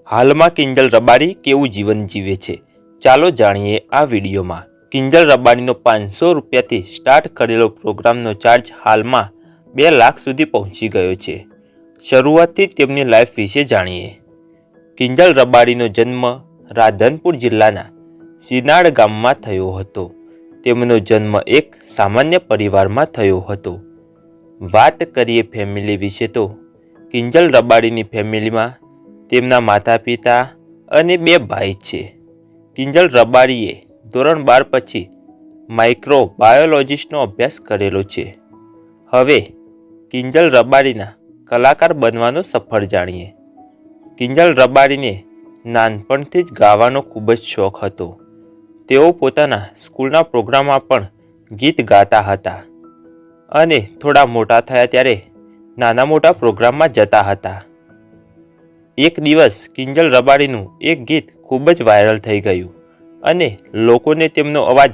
હાલમાં કિંજલ રબારી કેવું જીવન જીવે છે, ચાલો જાણીએ આ વિડીયોમાં। કિંજલ રબારીનો 500 રૂપિયાથી સ્ટાર્ટ કરેલો પ્રોગ્રામનો ચાર્જ હાલમાં 2 લાખ સુધી પહોંચી ગયો છે। શરૂઆતથી તેમની લાઈફ વિશે જાણીએ। કિંજલ રબારીનો જન્મ રાધનપુર જિલ્લાના સિનાડ ગામમાં થયો હતો। તેમનો જન્મ એક સામાન્ય પરિવારમાં થયો હતો। વાત કરીએ ફેમિલી વિશે તો કિંજલ રબારીની ફેમિલીમાં તેમના માતા પિતા અને 2 ભાઈ છે। કિંજલ રબારીએ ધોરણ 12 પછી માઇક્રોબાયોલોજીસ્ટનો અભ્યાસ કરેલો છે। હવે કિંજલ રબારીના કલાકાર બનવાનો સફર જાણીએ। કિંજલ રબારીને નાનપણથી જ ગાવાનો ખૂબ જ શોખ હતો। તેઓ પોતાના સ્કૂલના પ્રોગ્રામમાં પણ ગીત ગાતા હતા અને થોડા મોટા થયા ત્યારે નાના મોટા પ્રોગ્રામમાં જતા હતા। એક દિવસ કિંજલ રબારીનું એક ગીત ખૂબ જ વાયરલ થઈ ગયું અને લોકોને તેમનો અવાજ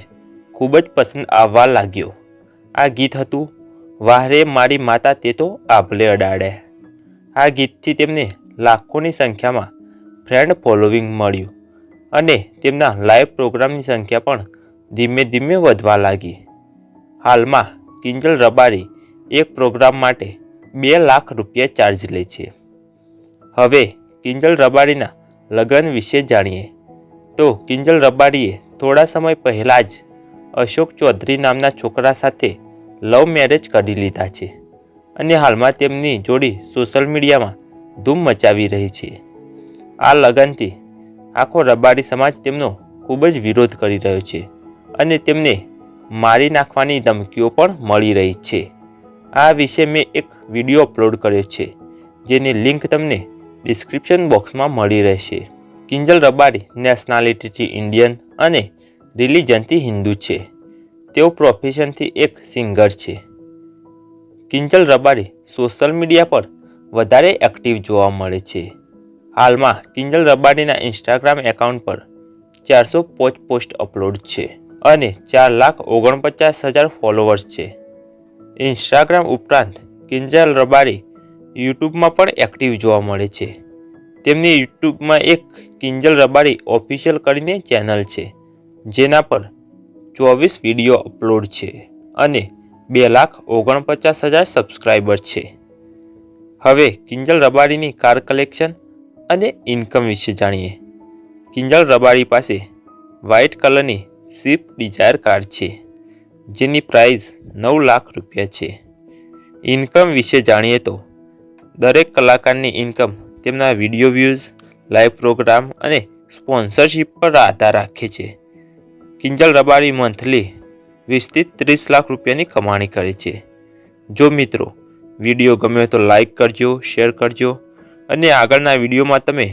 ખૂબ જ પસંદ આવવા લાગ્યો। આ ગીત હતું વાહ રે મારી માતા તે તો આભલે અડાડે। આ ગીતથી તેમને લાખોની સંખ્યામાં ફ્રેન્ડ ફોલોવિંગ મળ્યું અને તેમના લાઈવ પ્રોગ્રામની સંખ્યા પણ ધીમે ધીમે વધવા લાગી। હાલમાં કિંજલ રબારી એક પ્રોગ્રામ માટે 2 લાખ રૂપિયા ચાર્જ લે છે। હવે કિંજલ રબારીના લગ્ન વિશે જાણીએ તો કિંજલ રબારીએ થોડા સમય પહેલાં જ અશોક ચૌધરી નામના છોકરા સાથે લવ મેરેજ કરી લીધા છે અને હાલમાં તેમની જોડી સોશિયલ મીડિયામાં ધૂમ મચાવી રહી છે। આ લગ્નથી આખો રબારી સમાજ તેમનો ખૂબ જ વિરોધ કરી રહ્યો છે અને તેમને મારી નાખવાની ધમકીઓ પણ મળી રહી છે। આ વિશે મેં એક વિડીયો અપલોડ કર્યો છે જેની લિંક તમને ડિસ્ક્રિપ્શન બોક્સમાં મળી રહેશે। કિંજલ રબારી નેશનાલિટીથી ઇન્ડિયન અને રિલિજનથી હિન્દુ છે। તેઓ પ્રોફેશનથી એક સિંગર છે। કિંજલ રબારી સોશિયલ મીડિયા પર વધારે એક્ટિવ જોવા મળે છે। હાલમાં કિંજલ રબારીના ઇન્સ્ટાગ્રામ એકાઉન્ટ પર 405 પોસ્ટ અપલોડ છે અને 4,49,000 ફોલોવર્સ છે। ઇન્સ્ટાગ્રામ ઉપરાંત કિંજલ રબારી યુટ્યુબમાં પણ એક્ટિવ જોવા મળે છે। તેમની યુટ્યુબમાં એક કિંજલ રબારી ઓફિશિયલ કરીને ચેનલ છે જેના પર 24 વિડીયો અપલોડ છે અને 2,49,000 સબસ્ક્રાઈબર છે। હવે કિંજલ રબારીની કાર કલેક્શન અને ઇન્કમ વિશે જાણીએ। કિંજલ રબારી પાસે વ્હાઇટ કલરની સ્વિફ્ટ ડિઝાયર કાર છે જેની પ્રાઇસ 9 લાખ રૂપિયા છે। ઇન્કમ વિશે જાણીએ તો દરેક કલાકારની ઇન્કમ તેમના વિડીયો વ્યૂઝ, લાઈવ પ્રોગ્રામ અને સ્પોન્સરશિપ પર આધાર રાખે છે। કિંજલ રબારી મંથલી 20 થી 30 લાખ રૂપિયાની કમાણી કરે છે। જો મિત્રો વિડીયો ગમ્યો તો લાઈક કરજો, શેર કરજો અને આગળના વિડીયોમાં તમે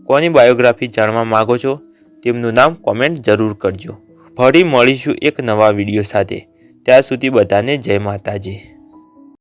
કોની બાયોગ્રાફી જાણવા માગો છો તેમનું નામ કોમેન્ટ જરૂર કરજો। ફરી મળીશું એક નવા વિડીયો સાથે। ત્યાં સુધી બધાને જય માતાજી।